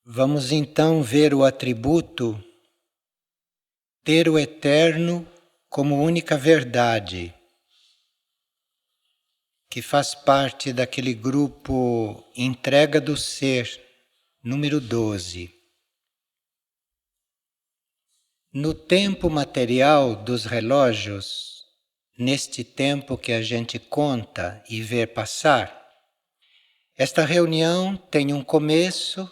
Vamos então ver o atributo ter o eterno como única verdade, que faz parte daquele grupo Entrega do Ser, número 12. No tempo material dos relógios, neste tempo que a gente conta e vê passar, esta reunião tem um começo,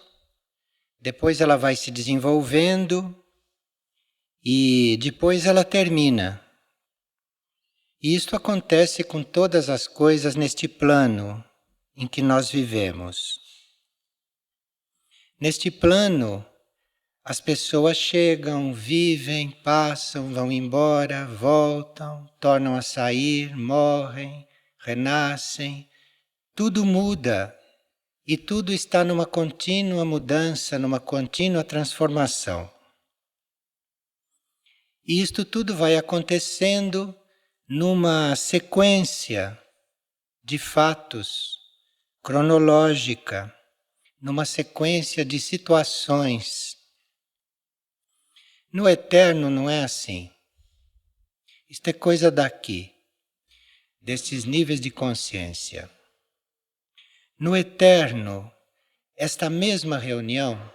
depois ela vai se desenvolvendo e depois ela termina. E isto acontece com todas as coisas neste plano em que nós vivemos. Neste plano, as pessoas chegam, vivem, passam, vão embora, voltam, tornam a sair, morrem, renascem. Tudo muda e tudo está numa contínua mudança, numa contínua transformação. E isto tudo vai acontecendo numa sequência de fatos cronológica, numa sequência de situações. No eterno não é assim. Isto é coisa daqui, destes níveis de consciência. No eterno, esta mesma reunião,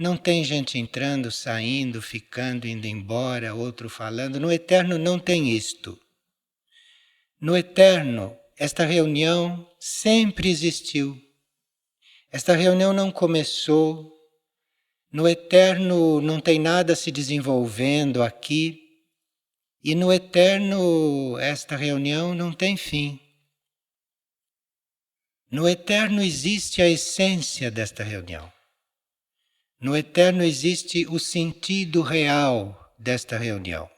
não tem gente entrando, saindo, ficando, indo embora, outro falando. No eterno não tem isto. No eterno, esta reunião sempre existiu. Esta reunião não começou. No eterno não tem nada se desenvolvendo aqui. E no eterno, esta reunião não tem fim. No eterno existe a essência desta reunião. No eterno existe o sentido real desta reunião.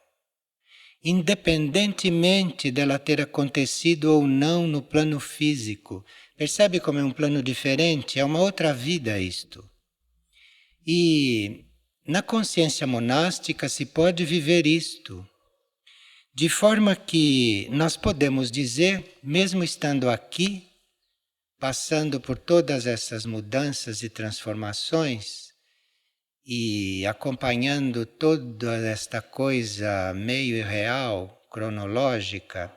Independentemente dela ter acontecido ou não no plano físico. Percebe como é um plano diferente? É uma outra vida isto. E na consciência monástica se pode viver isto. De forma que nós podemos dizer, mesmo estando aqui, passando por todas essas mudanças e transformações, e acompanhando toda esta coisa meio irreal, cronológica,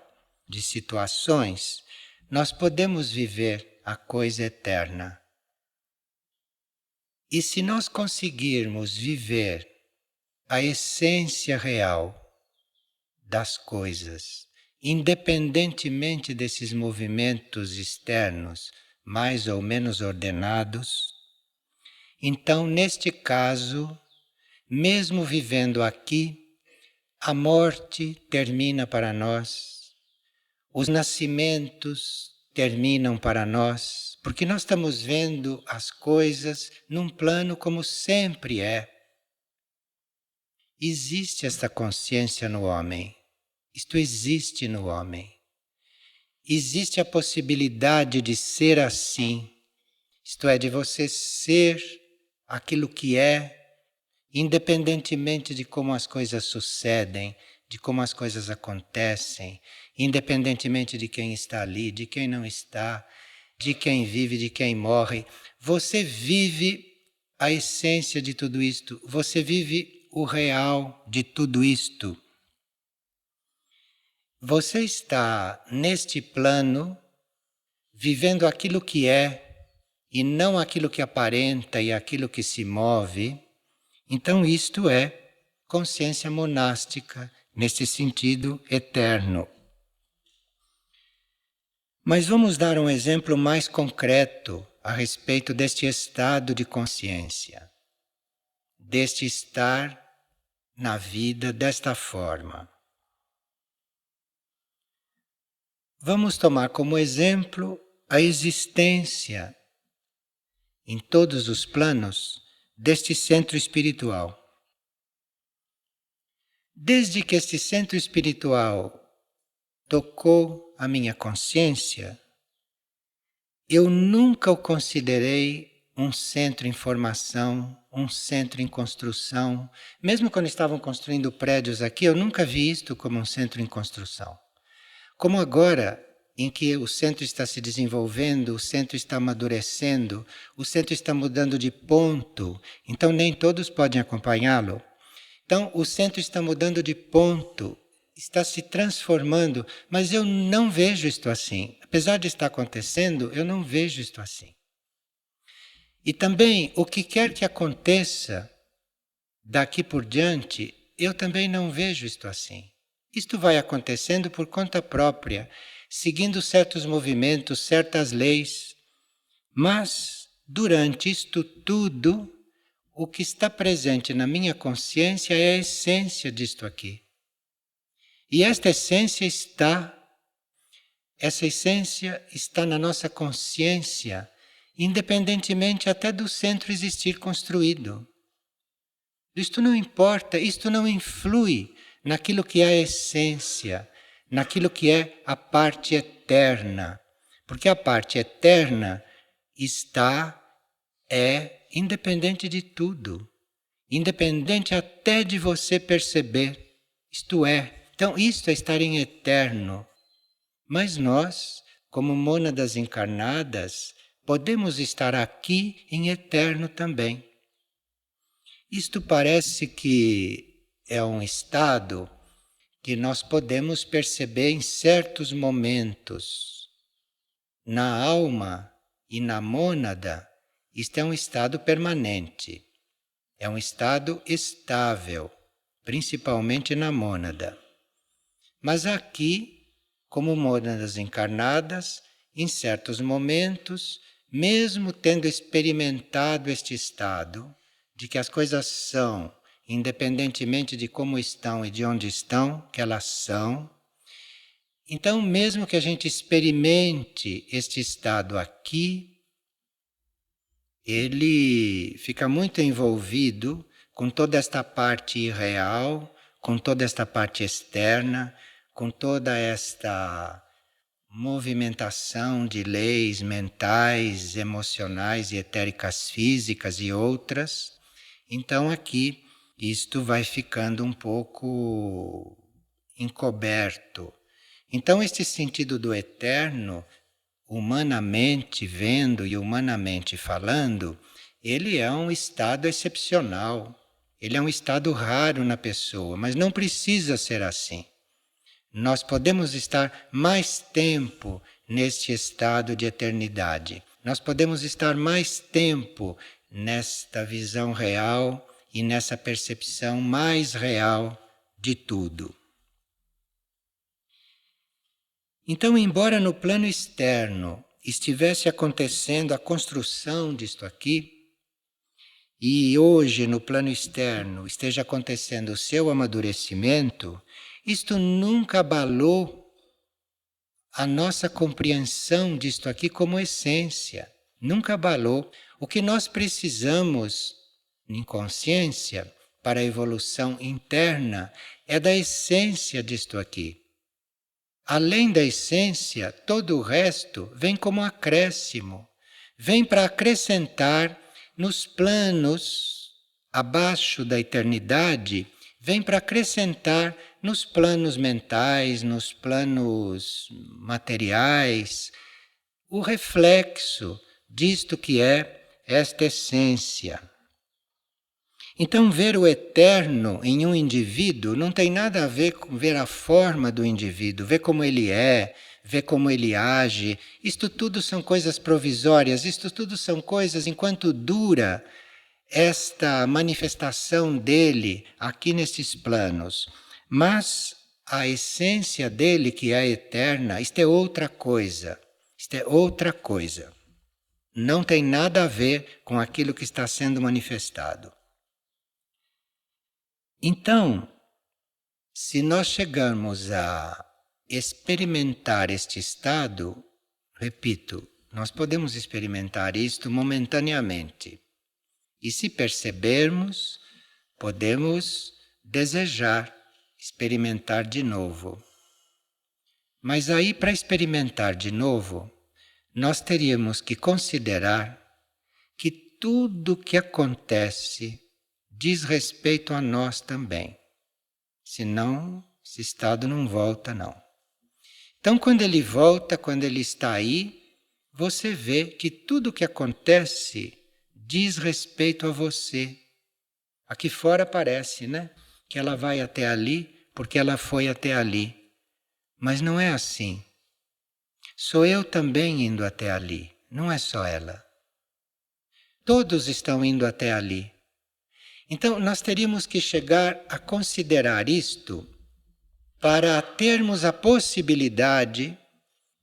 de situações, nós podemos viver a coisa eterna. E se nós conseguirmos viver a essência real das coisas, independentemente desses movimentos externos mais ou menos ordenados, então, neste caso, mesmo vivendo aqui, a morte termina para nós, os nascimentos terminam para nós, porque nós estamos vendo as coisas num plano como sempre é. Existe esta consciência no homem, isto existe no homem. Existe a possibilidade de ser assim, isto é, de você ser aquilo que é, independentemente de como as coisas sucedem, de como as coisas acontecem, independentemente de quem está ali, de quem não está, de quem vive, de quem morre. Você vive a essência de tudo isto, você vive o real de tudo isto. Você está neste plano, vivendo aquilo que é, e não aquilo que aparenta e aquilo que se move. Então isto é consciência monástica, nesse sentido eterno. Mas vamos dar um exemplo mais concreto a respeito deste estado de consciência, deste estar na vida desta forma. Vamos tomar como exemplo a existência em todos os planos deste centro espiritual. Desde que este centro espiritual tocou a minha consciência, eu nunca o considerei um centro em formação, um centro em construção. Mesmo quando estavam construindo prédios aqui, eu nunca vi isto como um centro em construção. Como agora em que o centro está se desenvolvendo, o centro está amadurecendo, o centro está mudando de ponto, então nem todos podem acompanhá-lo. Então o centro está mudando de ponto, está se transformando, mas eu não vejo isto assim. Apesar de estar acontecendo, eu não vejo isto assim. E também o que quer que aconteça daqui por diante, eu também não vejo isto assim. Isto vai acontecendo por conta própria, seguindo certos movimentos, certas leis. Mas, durante isto tudo, o que está presente na minha consciência é a essência disto aqui. E esta essência está na nossa consciência, independentemente até do centro existir construído. Isto não importa, isto não influi naquilo que é a essência, naquilo que é a parte eterna. Porque a parte eterna é independente de tudo, independente até de você perceber. Isto é, então isto é estar em eterno. Mas nós, como mônadas encarnadas, podemos estar aqui em eterno também. Isto parece que é um estado que nós podemos perceber em certos momentos. Na alma e na mônada, isto é um estado permanente, é um estado estável, principalmente na mônada. Mas aqui, como mônadas encarnadas, em certos momentos, mesmo tendo experimentado este estado, de que as coisas são, independentemente de como estão e de onde estão, que elas são. Então, mesmo que a gente experimente este estado aqui, ele fica muito envolvido com toda esta parte irreal, com toda esta parte externa, com toda esta movimentação de leis mentais, emocionais e etéricas físicas e outras. Então aqui isto vai ficando um pouco encoberto. Então este sentido do eterno, humanamente vendo e humanamente falando, ele é um estado excepcional. Ele é um estado raro na pessoa, mas não precisa ser assim. Nós podemos estar mais tempo neste estado de eternidade. Nós podemos estar mais tempo nesta visão real e nessa percepção mais real de tudo. Então, embora no plano externo estivesse acontecendo a construção disto aqui, e hoje no plano externo esteja acontecendo o seu amadurecimento, isto nunca abalou a nossa compreensão disto aqui como essência. Nunca abalou. O que nós precisamos, em consciência, para a evolução interna, é da essência disto aqui. Além da essência, todo o resto vem como acréscimo. Vem para acrescentar nos planos abaixo da eternidade, vem para acrescentar nos planos mentais, nos planos materiais, o reflexo disto que é esta essência. Então, ver o eterno em um indivíduo não tem nada a ver com ver a forma do indivíduo, ver como ele é, ver como ele age. Isto tudo são coisas provisórias, isto tudo são coisas enquanto dura esta manifestação dele aqui nesses planos. Mas a essência dele, que é eterna, isto é outra coisa. Isto é outra coisa. Não tem nada a ver com aquilo que está sendo manifestado. Então, se nós chegarmos a experimentar este estado, repito, nós podemos experimentar isto momentaneamente. E se percebermos, podemos desejar experimentar de novo. Mas aí, para experimentar de novo, nós teríamos que considerar que tudo que acontece diz respeito a nós também. Senão, esse estado não volta, não. Então, quando ele volta, quando ele está aí, você vê que tudo o que acontece diz respeito a você. Aqui fora parece, né? Que ela vai até ali porque ela foi até ali. Mas não é assim. Sou eu também indo até ali, não é só ela. Todos estão indo até ali. Então, nós teríamos que chegar a considerar isto para termos a possibilidade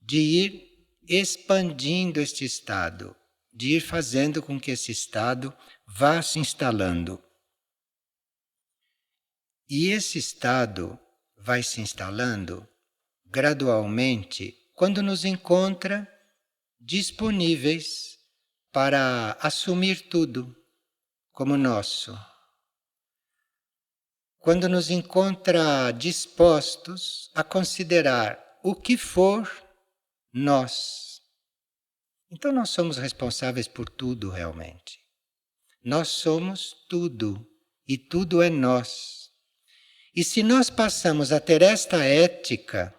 de ir expandindo este estado, de ir fazendo com que esse estado vá se instalando. E esse estado vai se instalando gradualmente quando nos encontra disponíveis para assumir tudo como nosso. Quando nos encontra dispostos a considerar o que for nós. Então nós somos responsáveis por tudo realmente. Nós somos tudo e tudo é nós. E se nós passamos a ter esta ética,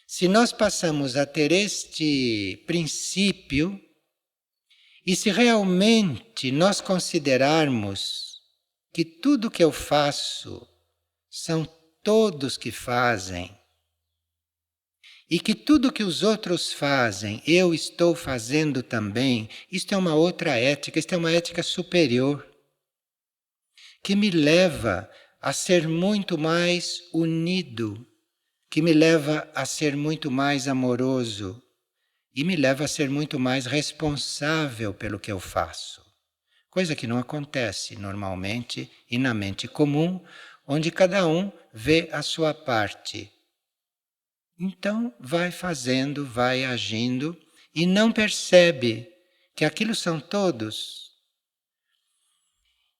se nós passamos a ter este princípio, e se realmente nós considerarmos que tudo que eu faço são todos que fazem, e que tudo que os outros fazem eu estou fazendo também, isto é uma outra ética, isto é uma ética superior, que me leva a ser muito mais unido, que me leva a ser muito mais amoroso e me leva a ser muito mais responsável pelo que eu faço. Coisa que não acontece normalmente e na mente comum, onde cada um vê a sua parte. Então vai fazendo, vai agindo e não percebe que aquilo são todos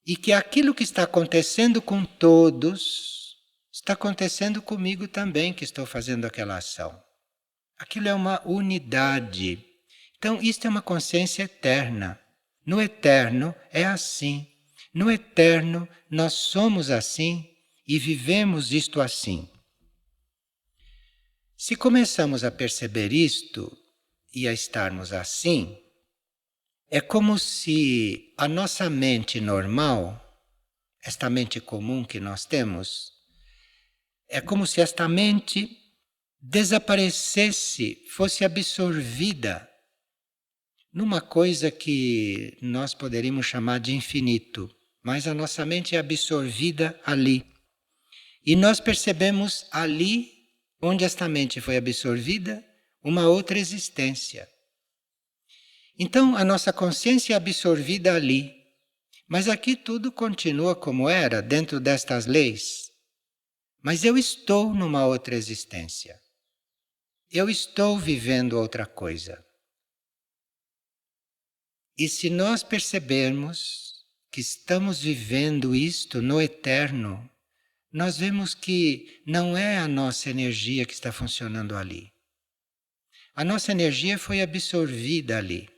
e que aquilo que está acontecendo com todos está acontecendo comigo também, que estou fazendo aquela ação. Aquilo é uma unidade. Então, isto é uma consciência eterna. No eterno é assim. No eterno nós somos assim e vivemos isto assim. Se começamos a perceber isto e a estarmos assim, é como se a nossa mente normal, esta mente comum que nós temos, é como se esta mente desaparecesse, fosse absorvida numa coisa que nós poderíamos chamar de infinito, mas a nossa mente é absorvida ali. E nós percebemos ali, onde esta mente foi absorvida, uma outra existência. Então a nossa consciência é absorvida ali, mas aqui tudo continua como era, dentro destas leis. Mas eu estou numa outra existência. Eu estou vivendo outra coisa. E se nós percebermos que estamos vivendo isto no eterno, nós vemos que não é a nossa energia que está funcionando ali. A nossa energia foi absorvida ali.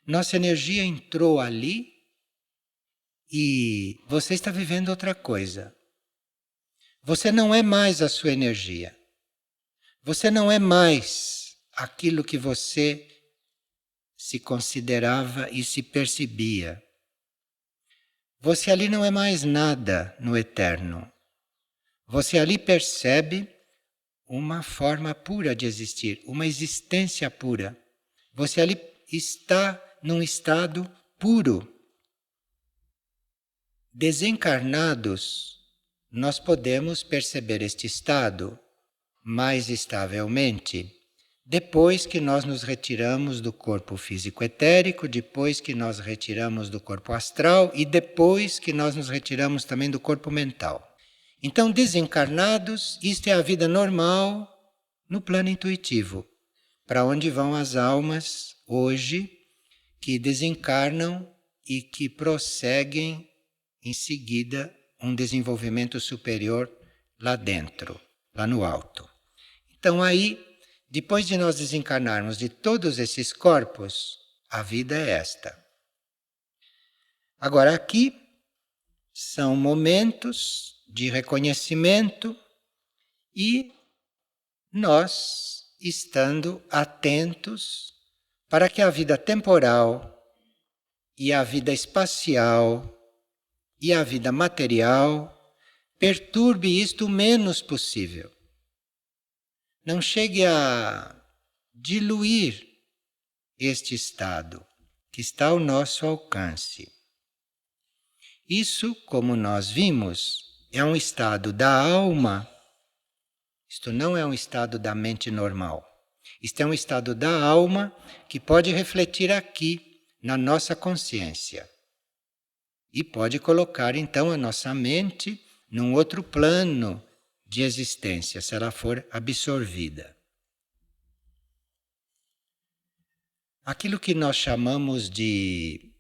Nossa energia entrou ali e você está vivendo outra coisa. Você não é mais a sua energia. Você não é mais aquilo que você se considerava e se percebia. Você ali não é mais nada no eterno. Você ali percebe uma forma pura de existir, uma existência pura. Você ali está num estado puro. Desencarnados, nós podemos perceber este estado mais estavelmente depois que nós nos retiramos do corpo físico etérico, depois que nós retiramos do corpo astral e depois que nós nos retiramos também do corpo mental. Então, desencarnados, isto é a vida normal no plano intuitivo, para onde vão as almas hoje que desencarnam e que prosseguem em seguida um desenvolvimento superior lá dentro, lá no alto. Então aí, depois de nós desencarnarmos de todos esses corpos, a vida é esta. Agora aqui são momentos de reconhecimento e nós estando atentos para que a vida temporal e a vida espacial e a vida material perturbe isto o menos possível. Não chegue a diluir este estado que está ao nosso alcance. Isso, como nós vimos, é um estado da alma. Isto não é um estado da mente normal. Isto é um estado da alma que pode refletir aqui na nossa consciência. E pode colocar então a nossa mente num outro plano de existência, se ela for absorvida. Aquilo que nós chamamos de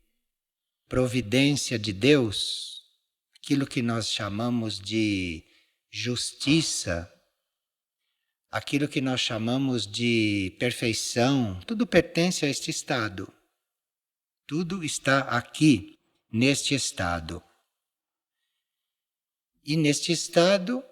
providência de Deus, aquilo que nós chamamos de justiça, aquilo que nós chamamos de perfeição, tudo pertence a este estado. Tudo está aqui, neste estado. E neste estado,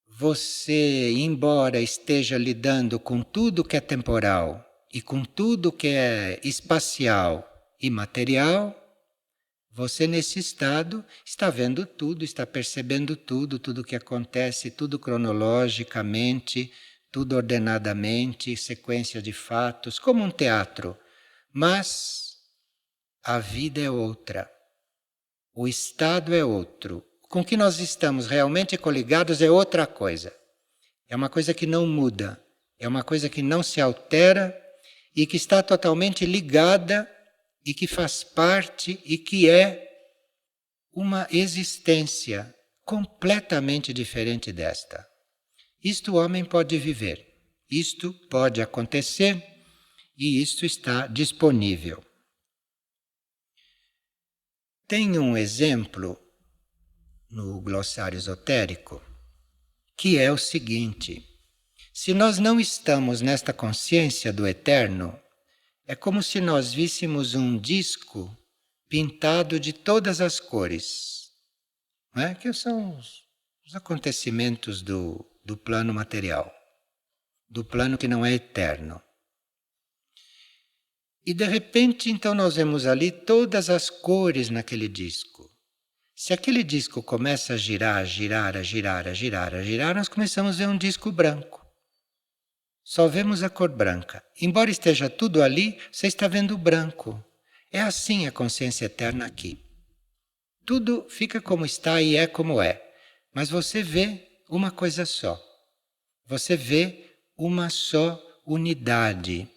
você, embora esteja lidando com tudo que é temporal e com tudo que é espacial e material, você nesse estado está vendo tudo, está percebendo tudo, tudo que acontece, tudo cronologicamente, tudo ordenadamente, sequência de fatos, como um teatro. Mas a vida é outra, o estado é outro. Com que nós estamos realmente coligados é outra coisa. É uma coisa que não muda, é uma coisa que não se altera e que está totalmente ligada e que faz parte e que é uma existência completamente diferente desta. Isto o homem pode viver, isto pode acontecer e isto está disponível. Tem um exemplo no glossário esotérico, que é o seguinte: se nós não estamos nesta consciência do eterno, é como se nós víssemos um disco pintado de todas as cores, não é? Que são os acontecimentos do plano material, do plano que não é eterno. E de repente, então, nós vemos ali todas as cores naquele disco. Se aquele disco começa a girar, a girar, a girar, a girar, a girar, nós começamos a ver um disco branco. Só vemos a cor branca. Embora esteja tudo ali, você está vendo o branco. É assim a consciência eterna aqui. Tudo fica como está e é como é. Mas você vê uma coisa só. Você vê uma só unidade.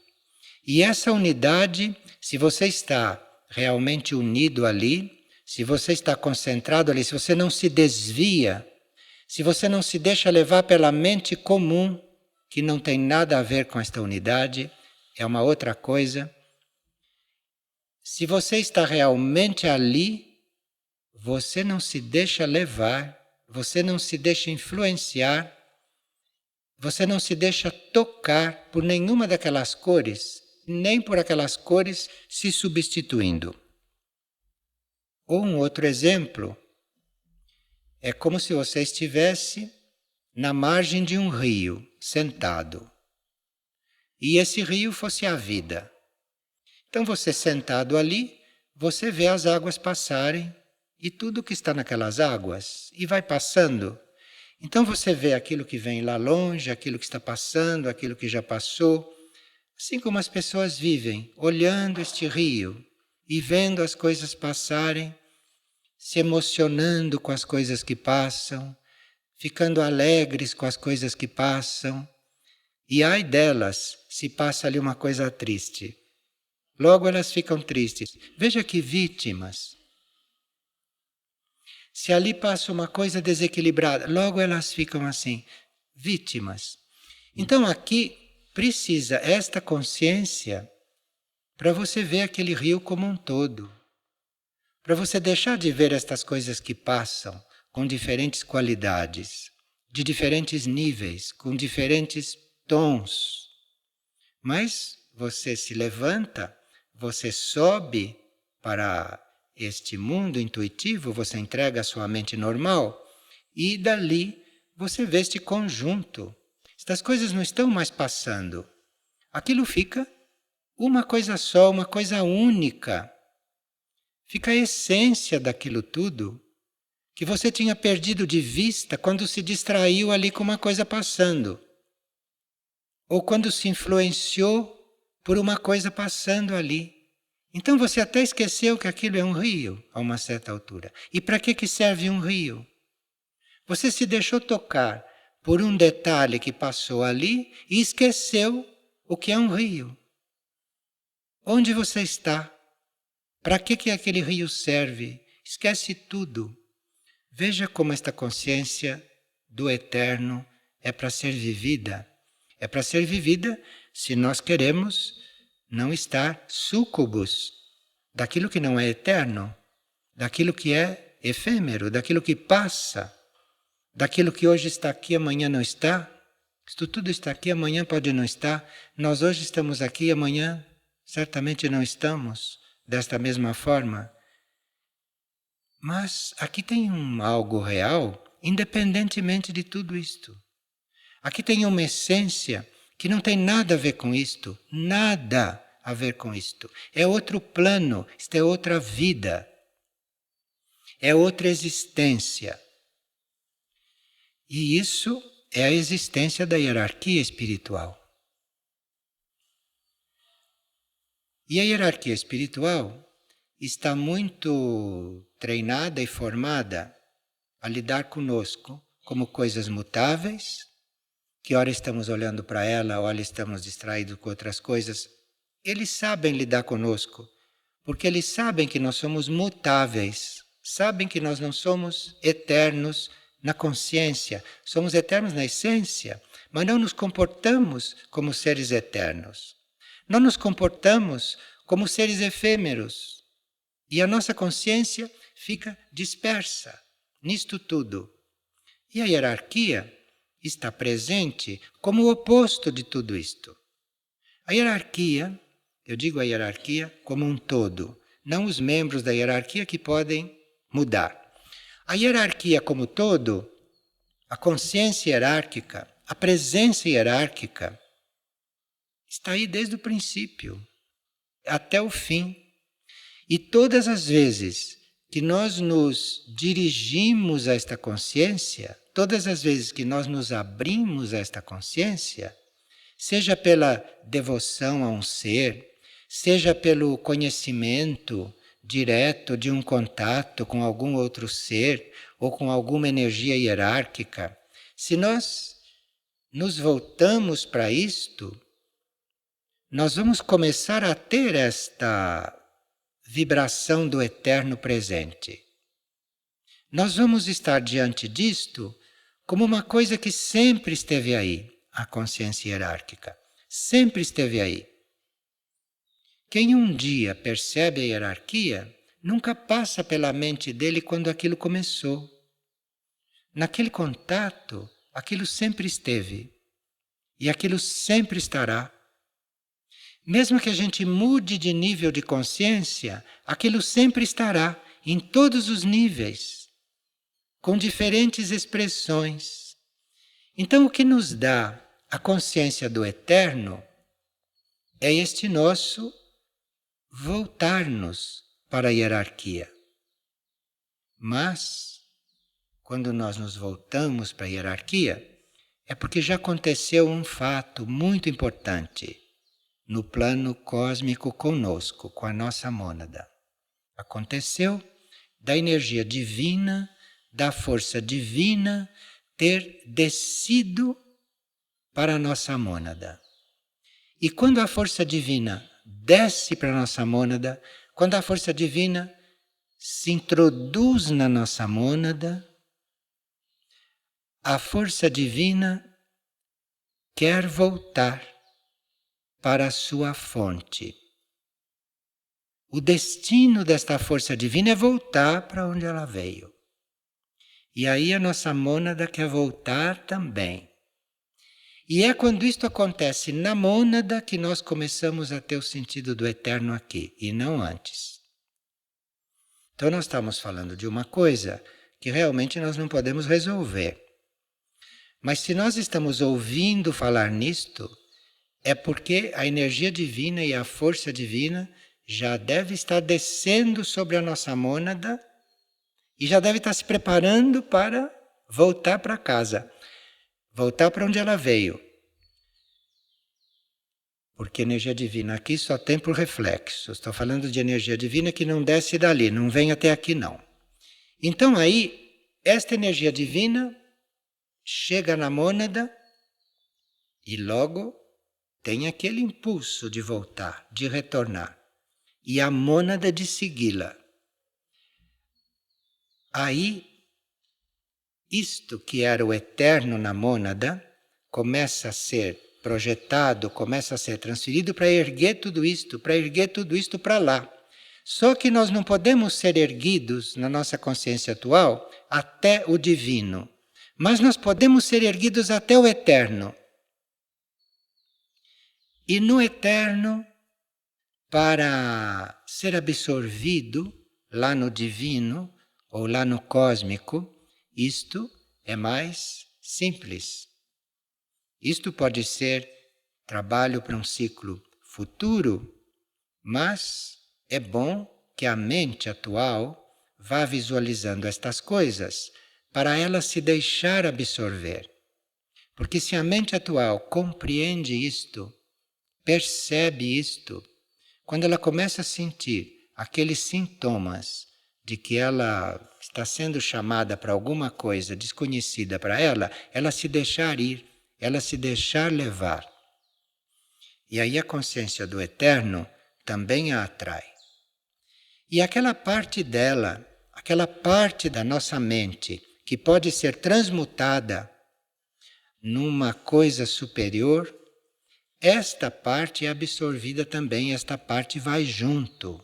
E essa unidade, se você está realmente unido ali, se você está concentrado ali, se você não se desvia, se você não se deixa levar pela mente comum, que não tem nada a ver com esta unidade, é uma outra coisa. Se você está realmente ali, você não se deixa levar, você não se deixa influenciar, você não se deixa tocar por nenhuma daquelas cores, nem por aquelas cores se substituindo. Ou um outro exemplo, é como se você estivesse na margem de um rio, sentado. E esse rio fosse a vida. Então você sentado ali, você vê as águas passarem e tudo que está naquelas águas, e vai passando. Então você vê aquilo que vem lá longe, aquilo que está passando, aquilo que já passou. Assim como as pessoas vivem, olhando este rio e vendo as coisas passarem, se emocionando com as coisas que passam, ficando alegres com as coisas que passam. E ai delas, se passa ali uma coisa triste. Logo elas ficam tristes. Veja que vítimas. Se ali passa uma coisa desequilibrada, logo elas ficam assim, vítimas. Então aqui precisa esta consciência para você ver aquele rio como um todo. Para você deixar de ver estas coisas que passam com diferentes qualidades, de diferentes níveis, com diferentes tons. Mas você se levanta, você sobe para este mundo intuitivo, você entrega a sua mente normal e dali você vê este conjunto. Estas coisas não estão mais passando. Aquilo fica uma coisa só, uma coisa única. Fica a essência daquilo tudo que você tinha perdido de vista quando se distraiu ali com uma coisa passando. Ou quando se influenciou por uma coisa passando ali. Então você até esqueceu que aquilo é um rio a uma certa altura. E para que serve um rio? Você se deixou tocar por um detalhe que passou ali e esqueceu o que é um rio. Onde você está? Para que aquele rio serve? Esquece tudo. Veja como esta consciência do eterno é para ser vivida. É para ser vivida se nós queremos não estar súcubos daquilo que não é eterno, daquilo que é efêmero, daquilo que passa, daquilo que hoje está aqui, amanhã não está. Isto tudo está aqui, amanhã pode não estar. Nós hoje estamos aqui, amanhã certamente não estamos desta mesma forma. Mas aqui tem algo real, independentemente de tudo isto. Aqui tem uma essência que não tem nada a ver com isto, nada a ver com isto. É outro plano, isto é outra vida, é outra existência. E isso é a existência da hierarquia espiritual. E a hierarquia espiritual está muito treinada e formada a lidar conosco como coisas mutáveis, que ora estamos olhando para ela, ora estamos distraídos com outras coisas. Eles sabem lidar conosco, porque eles sabem que nós somos mutáveis, sabem que nós não somos eternos na consciência, somos eternos na essência, mas não nos comportamos como seres eternos. Não nos comportamos como seres efêmeros. E a nossa consciência fica dispersa nisto tudo. E a hierarquia está presente como o oposto de tudo isto. A hierarquia, eu digo a hierarquia como um todo, não os membros da hierarquia que podem mudar. A hierarquia como todo, a consciência hierárquica, a presença hierárquica, está aí desde o princípio até o fim. E todas as vezes que nós nos dirigimos a esta consciência, todas as vezes que nós nos abrimos a esta consciência, seja pela devoção a um ser, seja pelo conhecimento direto de um contato com algum outro ser ou com alguma energia hierárquica, se nós nos voltamos para isto, nós vamos começar a ter esta vibração do eterno presente. Nós vamos estar diante disto como uma coisa que sempre esteve aí, a consciência hierárquica. Sempre esteve aí. Quem um dia percebe a hierarquia, nunca passa pela mente dele quando aquilo começou. Naquele contato, aquilo sempre esteve. E aquilo sempre estará. Mesmo que a gente mude de nível de consciência, aquilo sempre estará, em todos os níveis, com diferentes expressões. Então, o que nos dá a consciência do eterno é este nosso voltar-nos para a hierarquia. Mas, quando nós nos voltamos para a hierarquia, é porque já aconteceu um fato muito importante no plano cósmico conosco, com a nossa mônada. Aconteceu da energia divina, da força divina ter descido para a nossa mônada. E quando a força divina desce para a nossa mônada, quando a força divina se introduz na nossa mônada, a força divina quer voltar para a sua fonte. O destino desta força divina é voltar para onde ela veio. E aí a nossa mônada quer voltar também. E é quando isto acontece na mônada que nós começamos a ter o sentido do eterno aqui, e não antes. Então nós estamos falando de uma coisa que realmente nós não podemos resolver. Mas se nós estamos ouvindo falar nisto, é porque a energia divina e a força divina já deve estar descendo sobre a nossa mônada e já deve estar se preparando para voltar para casa, voltar para onde ela veio. Porque energia divina aqui só tem por reflexo. Estou falando de energia divina que não desce dali, não vem até aqui não. Então aí, esta energia divina chega na mônada e logo tem aquele impulso de voltar, de retornar. E a mônada de segui-la. Aí, isto que era o eterno na mônada, começa a ser projetado, começa a ser transferido para erguer tudo isto para lá. Só que nós não podemos ser erguidos na nossa consciência atual até o divino, mas nós podemos ser erguidos até o eterno. E no eterno, para ser absorvido lá no divino ou lá no cósmico, isto é mais simples. Isto pode ser trabalho para um ciclo futuro, mas é bom que a mente atual vá visualizando estas coisas para ela se deixar absorver. Porque se a mente atual compreende isto, percebe isto, quando ela começa a sentir aqueles sintomas de que ela está sendo chamada para alguma coisa desconhecida para ela se deixar ir, ela se deixar levar. E aí a consciência do eterno também a atrai. E aquela parte dela, aquela parte da nossa mente que pode ser transmutada numa coisa superior, esta parte é absorvida também, esta parte vai junto.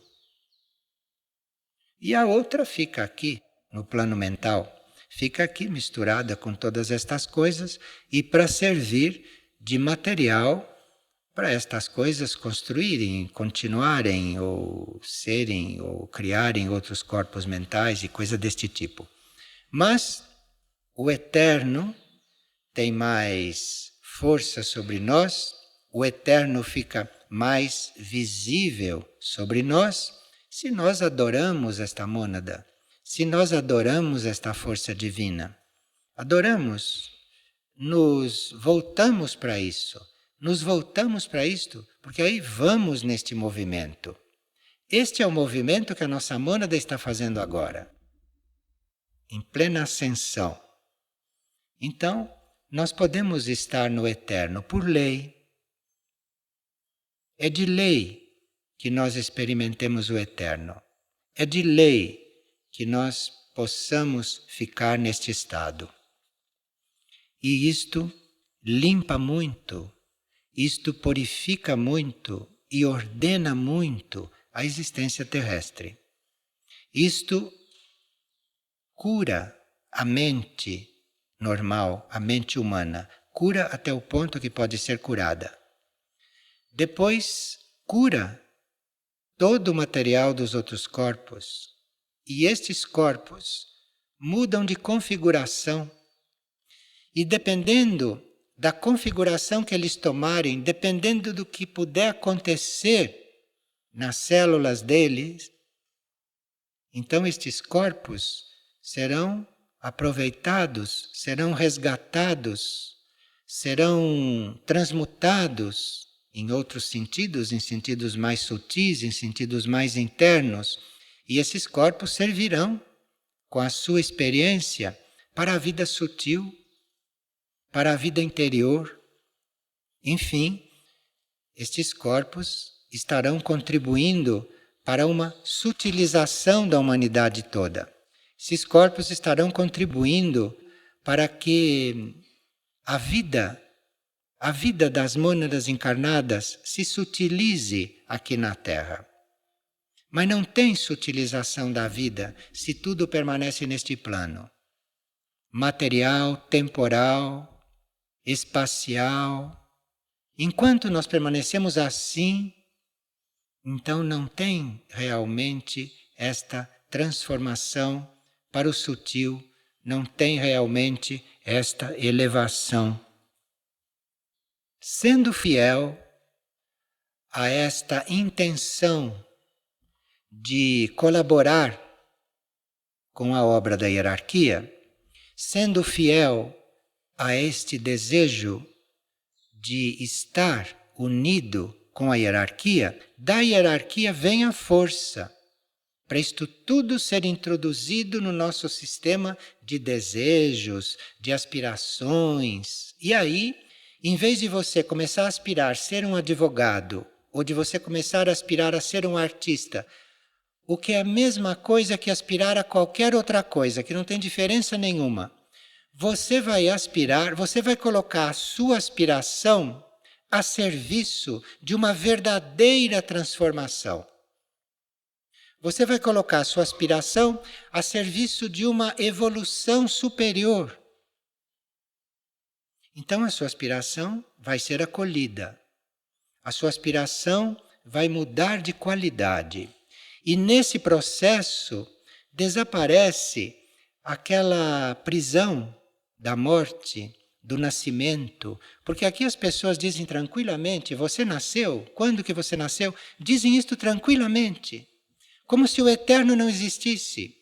E a outra fica aqui, no plano mental, fica aqui misturada com todas estas coisas e para servir de material para estas coisas construírem, continuarem, ou serem, ou criarem outros corpos mentais e coisa deste tipo. Mas o eterno tem mais força sobre nós, o eterno fica mais visível sobre nós se nós adoramos esta mônada, se nós adoramos esta força divina. Adoramos, nos voltamos para isso, nos voltamos para isto, porque aí vamos neste movimento. Este é o movimento que a nossa mônada está fazendo agora, em plena ascensão. Então, nós podemos estar no eterno por lei. É de lei que nós experimentemos o eterno. É de lei que nós possamos ficar neste estado. E isto limpa muito, isto purifica muito e ordena muito a existência terrestre. Isto cura a mente normal, a mente humana, cura até o ponto que pode ser curada. Depois, cura todo o material dos outros corpos. E estes corpos mudam de configuração. E dependendo da configuração que eles tomarem, dependendo do que puder acontecer nas células deles, então estes corpos serão aproveitados, serão resgatados, serão transmutados em outros sentidos, em sentidos mais sutis, em sentidos mais internos, e esses corpos servirão, com a sua experiência, para a vida sutil, para a vida interior. Enfim, estes corpos estarão contribuindo para uma sutilização da humanidade toda. Esses corpos estarão contribuindo para que a vida das mônadas encarnadas se sutilize aqui na Terra. Mas não tem sutilização da vida se tudo permanece neste plano. Material, temporal, espacial. Enquanto nós permanecemos assim, então não tem realmente esta transformação para o sutil não tem realmente esta elevação. Sendo fiel a esta intenção de colaborar com a obra da hierarquia, sendo fiel a este desejo de estar unido com a hierarquia, da hierarquia vem a força para isto tudo ser introduzido no nosso sistema de desejos, de aspirações. E aí, em vez de você começar a aspirar a ser um advogado, ou de você começar a aspirar a ser um artista, o que é a mesma coisa que aspirar a qualquer outra coisa, que não tem diferença nenhuma. Você vai aspirar, você vai colocar a sua aspiração a serviço de uma verdadeira transformação. Você vai colocar a sua aspiração a serviço de uma evolução superior. Então a sua aspiração vai ser acolhida. A sua aspiração vai mudar de qualidade. E nesse processo desaparece aquela prisão da morte, do nascimento, porque aqui as pessoas dizem tranquilamente, você nasceu? Quando que você nasceu? Dizem isto tranquilamente, como se o eterno não existisse.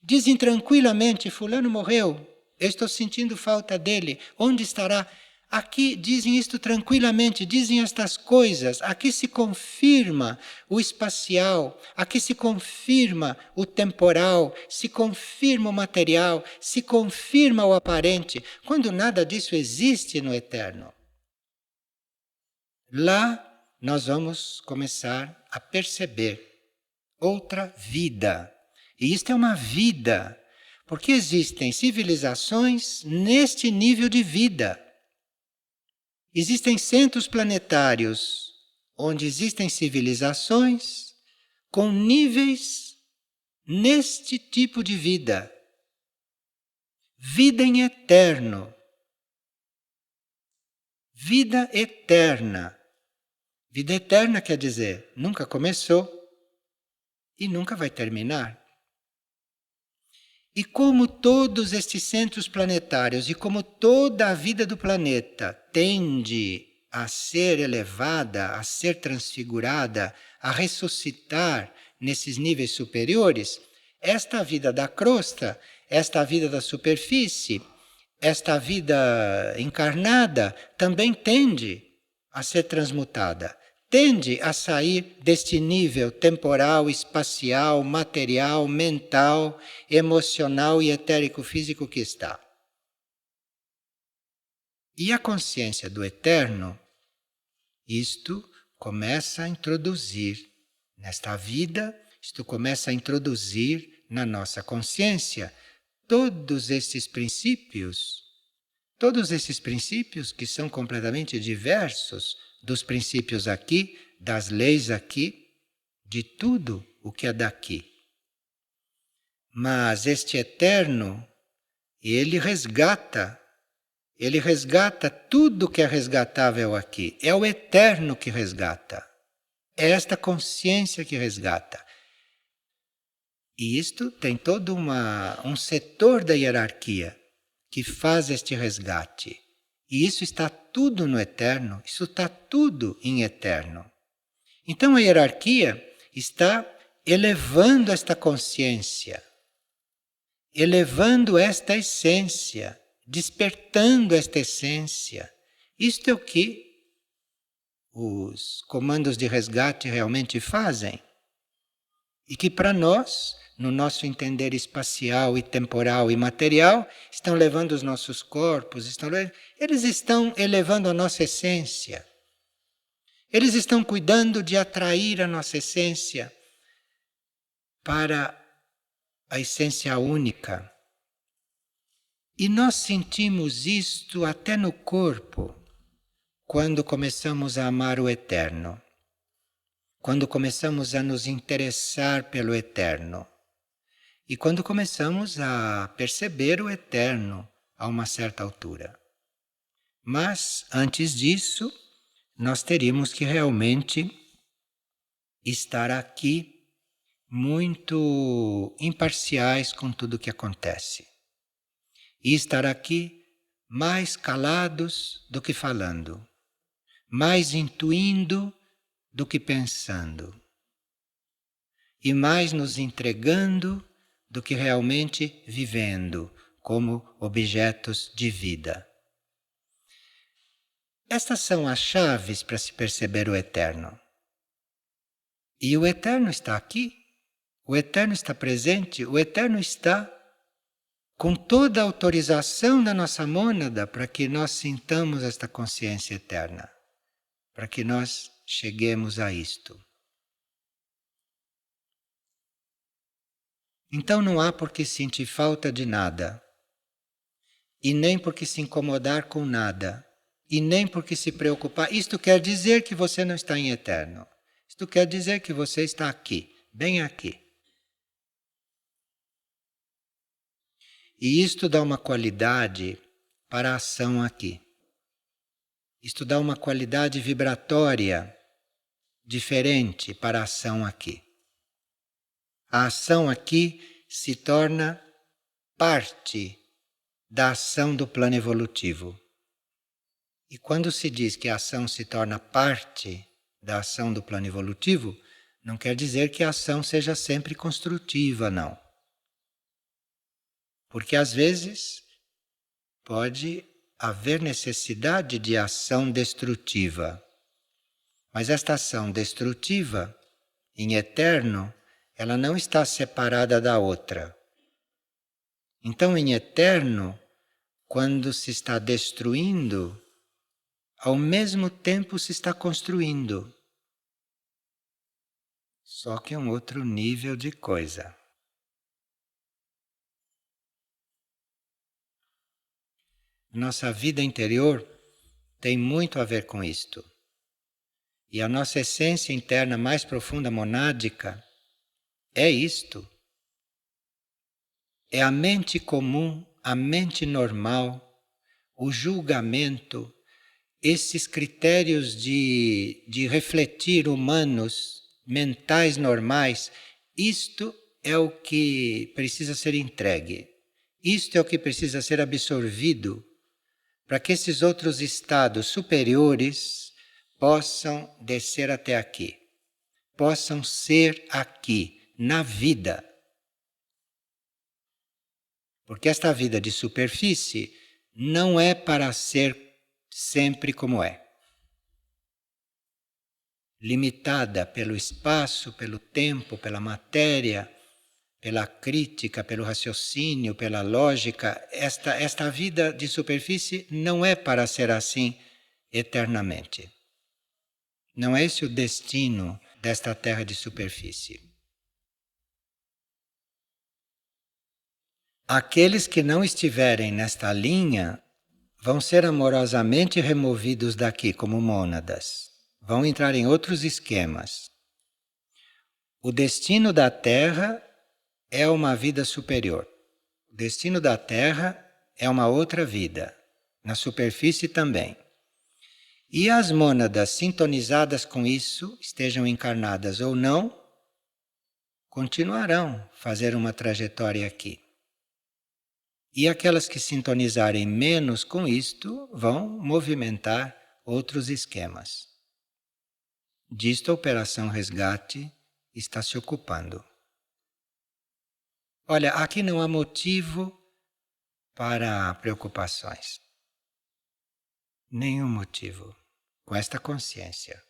Dizem tranquilamente, fulano morreu, eu estou sentindo falta dele, onde estará? Aqui dizem isto tranquilamente, dizem estas coisas, aqui se confirma o espacial, aqui se confirma o temporal, se confirma o material, se confirma o aparente, quando nada disso existe no eterno. Lá nós vamos começar a perceber outra vida. E isto é uma vida, porque existem civilizações neste nível de vida. Existem centros planetários onde existem civilizações com níveis neste tipo de vida. Vida em eterno. Vida eterna. Vida eterna quer dizer, nunca começou e nunca vai terminar. E como todos estes centros planetários e como toda a vida do planeta tende a ser elevada, a ser transfigurada, a ressuscitar nesses níveis superiores, esta vida da crosta, esta vida da superfície, esta vida encarnada também tende a ser transmutada. Tende a sair deste nível temporal, espacial, material, mental, emocional e etérico-físico que está. E a consciência do eterno, isto começa a introduzir nesta vida, isto começa a introduzir na nossa consciência todos esses princípios que são completamente diversos dos princípios aqui, das leis aqui, de tudo o que é daqui. Mas este eterno, ele resgata tudo que é resgatável aqui. É o eterno que resgata. É esta consciência que resgata. E isto tem todo um setor da hierarquia que faz este resgate. E isso está tudo no eterno, isso está tudo em eterno. Então a hierarquia está elevando esta consciência, elevando esta essência, despertando esta essência. Isto é o que os comandos de resgate realmente fazem. E que para nós, no nosso entender espacial e temporal e material, estão levando os nossos corpos, eles estão elevando a nossa essência. Eles estão cuidando de atrair a nossa essência para a essência única. E nós sentimos isto até no corpo, quando começamos a amar o eterno, quando começamos a nos interessar pelo eterno. E quando começamos a perceber o eterno a uma certa altura. Mas, antes disso, nós teríamos que realmente estar aqui muito imparciais com tudo o que acontece. e estar aqui mais calados do que falando, mais intuindo do que pensando, e mais nos entregando do que realmente vivendo como objetos de vida. Estas são as chaves para se perceber o eterno. E o eterno está aqui, o eterno está presente, o eterno está com toda a autorização da nossa mônada para que nós sintamos esta consciência eterna, para que nós cheguemos a isto. Então não há por que sentir falta de nada, e nem por que se incomodar com nada, e nem por que se preocupar. Isto quer dizer que você não está em eterno. Isto quer dizer que você está aqui, bem aqui. E isto dá uma qualidade para a ação aqui. Isto dá uma qualidade vibratória diferente para a ação aqui. A ação aqui se torna parte da ação do plano evolutivo. E quando se diz que a ação se torna parte da ação do plano evolutivo, não quer dizer que a ação seja sempre construtiva, não. Porque às vezes pode haver necessidade de ação destrutiva. Mas esta ação destrutiva, em eterno, ela não está separada da outra. Então, em eterno, quando se está destruindo, ao mesmo tempo se está construindo. Só que um outro nível de coisa. Nossa vida interior tem muito a ver com isto. E a nossa essência interna mais profunda monádica é isto. É a mente comum, a mente normal, o julgamento, esses critérios de refletir humanos, mentais normais. Isto é o que precisa ser entregue. Isto é o que precisa ser absorvido para que esses outros estados superiores possam descer até aqui, possam ser aqui, na vida. Porque esta vida de superfície não é para ser sempre como é. Limitada pelo espaço, pelo tempo, pela matéria, pela crítica, pelo raciocínio, pela lógica, esta vida de superfície não é para ser assim eternamente. Não é esse o destino desta terra de superfície. Aqueles que não estiverem nesta linha vão ser amorosamente removidos daqui como mônadas. Vão entrar em outros esquemas. O destino da Terra é uma vida superior. O destino da Terra é uma outra vida, na superfície também. E as mônadas sintonizadas com isso, estejam encarnadas ou não, continuarão a fazer uma trajetória aqui. E aquelas que sintonizarem menos com isto vão movimentar outros esquemas. Disto a Operação Resgate está se ocupando. Olha, aqui não há motivo para preocupações. Nenhum motivo com esta consciência.